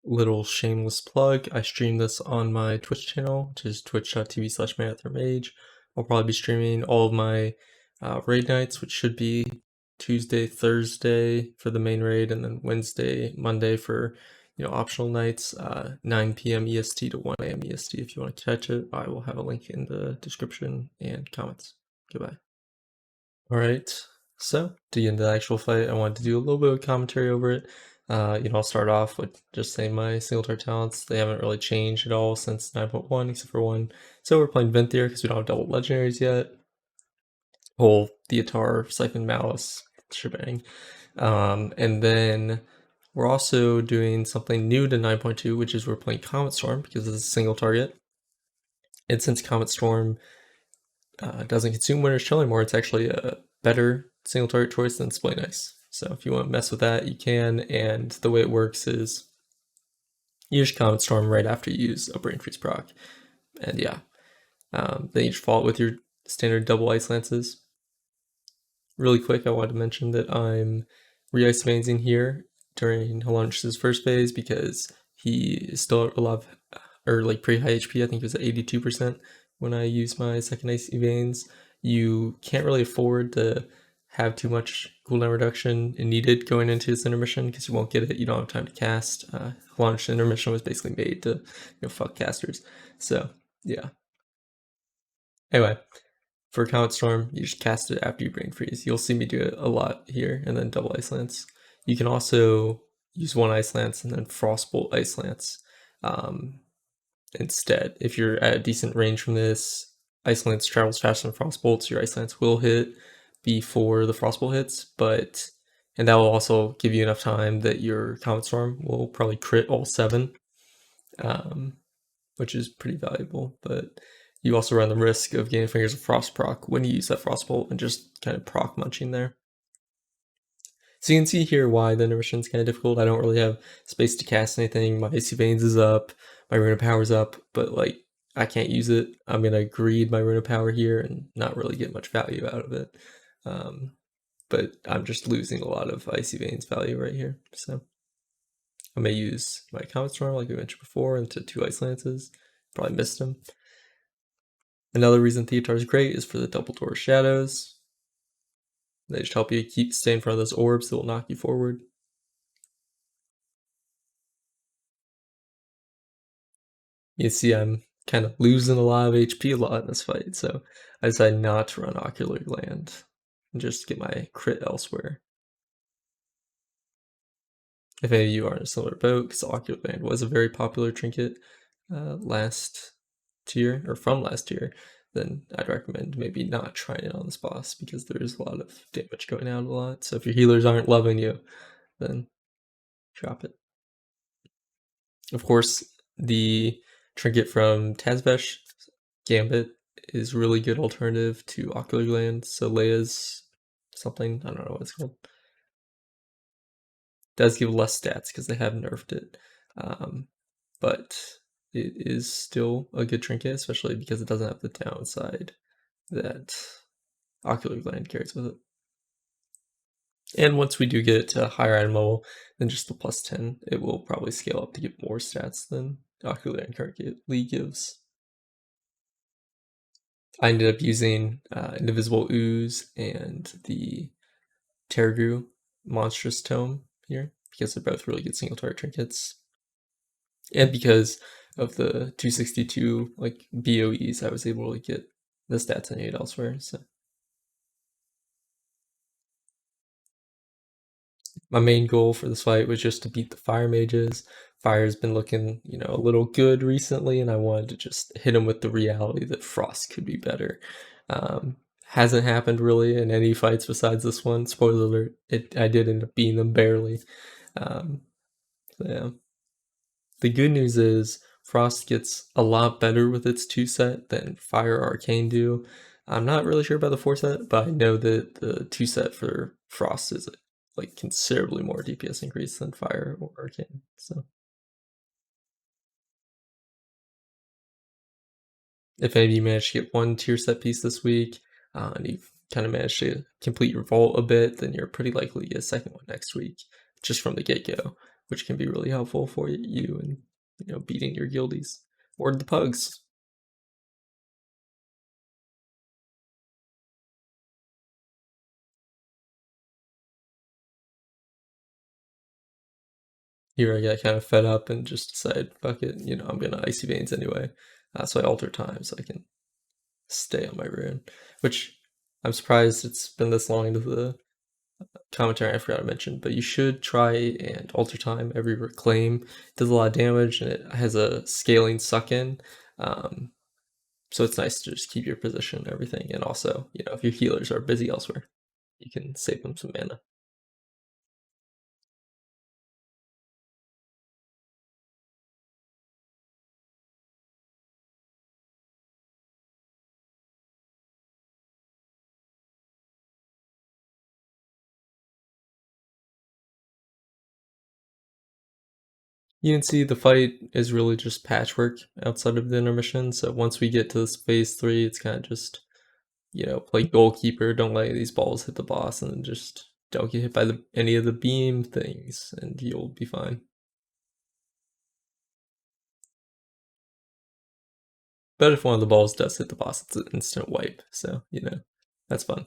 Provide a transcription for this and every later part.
Little shameless plug, I stream this on my Twitch channel, which is twitch.tv/ManatherMage. I'll probably be streaming all of my raid nights, which should be Tuesday, Thursday for the main raid, and then Wednesday, Monday for optional nights, 9 p.m. EST to 1 a.m. EST. If you want to catch it, I will have a link in the description and comments. Goodbye. Alright, so to get into the actual fight, I wanted to do a little bit of commentary over it. I'll start off with just saying my single target talents. They haven't really changed at all since 9.1, except for one. So we're playing Venthyr because we don't have double legendaries yet. Whole Theatar, Siphon Malice shebang. And then we're also doing something new to 9.2, which is we're playing Comet Storm because it's a single target. And since Comet Storm doesn't consume Winter's Chill anymore, it's actually a better single target choice than Splay Nice. So if you want to mess with that, you can, and the way it works is you just Comet Storm right after you use a Brain Freeze proc. And yeah, then you just follow it with your standard double Ice Lances. Really quick, I wanted to mention that I'm re-Ice Vanzing here during Halondrus' first phase because he is still a lot of, or like pretty high HP. I think it was at 82% when I used my second Icy Veins. You can't really afford to have too much cooldown reduction needed going into this intermission because you won't get it. You don't have time to cast. Halondrus intermission was basically made to fuck casters. So yeah. Anyway, for Comet Storm, you just cast it after you Brain Freeze. You'll see me do it a lot here, and then double Ice Lance. You can also use one Ice Lance and then Frostbolt Ice Lance instead. If you're at a decent range from this, Ice Lance travels faster than Frostbolt, so your Ice Lance will hit before the Frostbolt hits, and that will also give you enough time that your Comet Storm will probably crit all 7, which is pretty valuable, but you also run the risk of getting Fingers of Frost proc when you use that Frostbolt and just kind of proc munching there. So you can see here why the intermission is kind of difficult. I don't really have space to cast anything. My Icy Veins is up, my Rune of Power's up, but like I can't use it. I'm gonna greed my Rune of Power here and not really get much value out of it. But I'm just losing a lot of Icy Veins value right here. So I may use my Comet Storm like we mentioned before into 2 Ice Lances. Probably missed them. Another reason Theatar is great is for the double door shadows. They just help you stay in front of those orbs that will knock you forward. You see I'm kind of losing a lot of HP a lot in this fight, so I decided not to run Ocular Gland and just get my crit elsewhere. If any of you are in a similar boat, because Ocular Gland was a very popular trinket last tier, or from last tier, then I'd recommend maybe not trying it on this boss because there is a lot of damage going out a lot. So if your healers aren't loving you, then drop it. Of course, the trinket from Tazvesh, Gambit, is really good alternative to Ocular Gland. So Leia's something, I don't know what it's called. Does give less stats because they have nerfed it. But it is still a good trinket, especially because it doesn't have the downside that Ocular Gland carries with it. And once we do get to higher item level than just the plus 10, it will probably scale up to get more stats than Ocular Gland currently gives. I ended up using Indivisible Ooze and the Tergu Monstrous Tome here because they're both really good single target trinkets. And because of the 262 like BOEs, I was able to get the stats I need elsewhere. So my main goal for this fight was just to beat the Fire Mages. Fire's been looking, a little good recently, and I wanted to just hit him with the reality that Frost could be better. Hasn't happened really in any fights besides this one. Spoiler alert, I did end up beating them barely. So yeah. The good news is Frost gets a lot better with its 2-set than Fire or Arcane do. I'm not really sure about the 4-set, but I know that the 2-set for Frost is like considerably more DPS increase than Fire or Arcane. So if any of you managed to get one tier set piece this week, and you've kind of managed to complete your vault a bit, then you're pretty likely to get a second one next week, just from the get-go. which can be really helpful for you and beating your guildies or the pugs. Here I got kind of fed up and just decided, fuck it, I'm gonna Icy Veins anyway. So I alter time so I can stay on my rune, which I'm surprised it's been this long into the commentary. I forgot to mention, but you should try and alter time every reclaim. It does a lot of damage and it has a scaling suck in. So it's nice to just keep your position and everything. And also, if your healers are busy elsewhere, you can save them some mana. You can see the fight is really just patchwork outside of the intermission. So once we get to this phase 3, it's kind of just, play goalkeeper, don't let these balls hit the boss, and then just don't get hit by any of the beam things, and you'll be fine. But if one of the balls does hit the boss, it's an instant wipe, so, that's fun.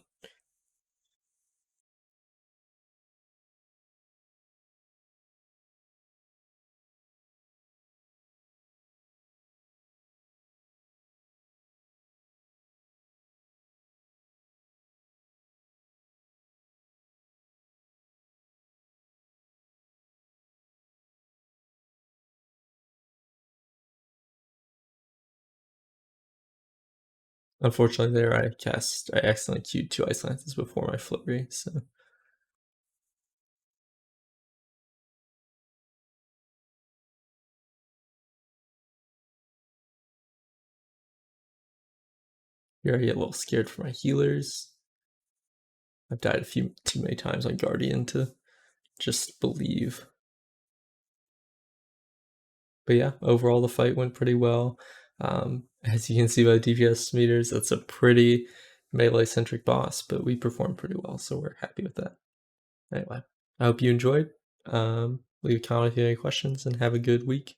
Unfortunately there I accidentally queued 2 Ice Lances before my flurry, so. Here I get a little scared for my healers. I've died too many times on Guardian to just believe. But yeah, overall the fight went pretty well. As you can see by the DPS meters, it's a pretty melee-centric boss, but we performed pretty well, so we're happy with that. Anyway, I hope you enjoyed. Leave a comment if you have any questions, and have a good week.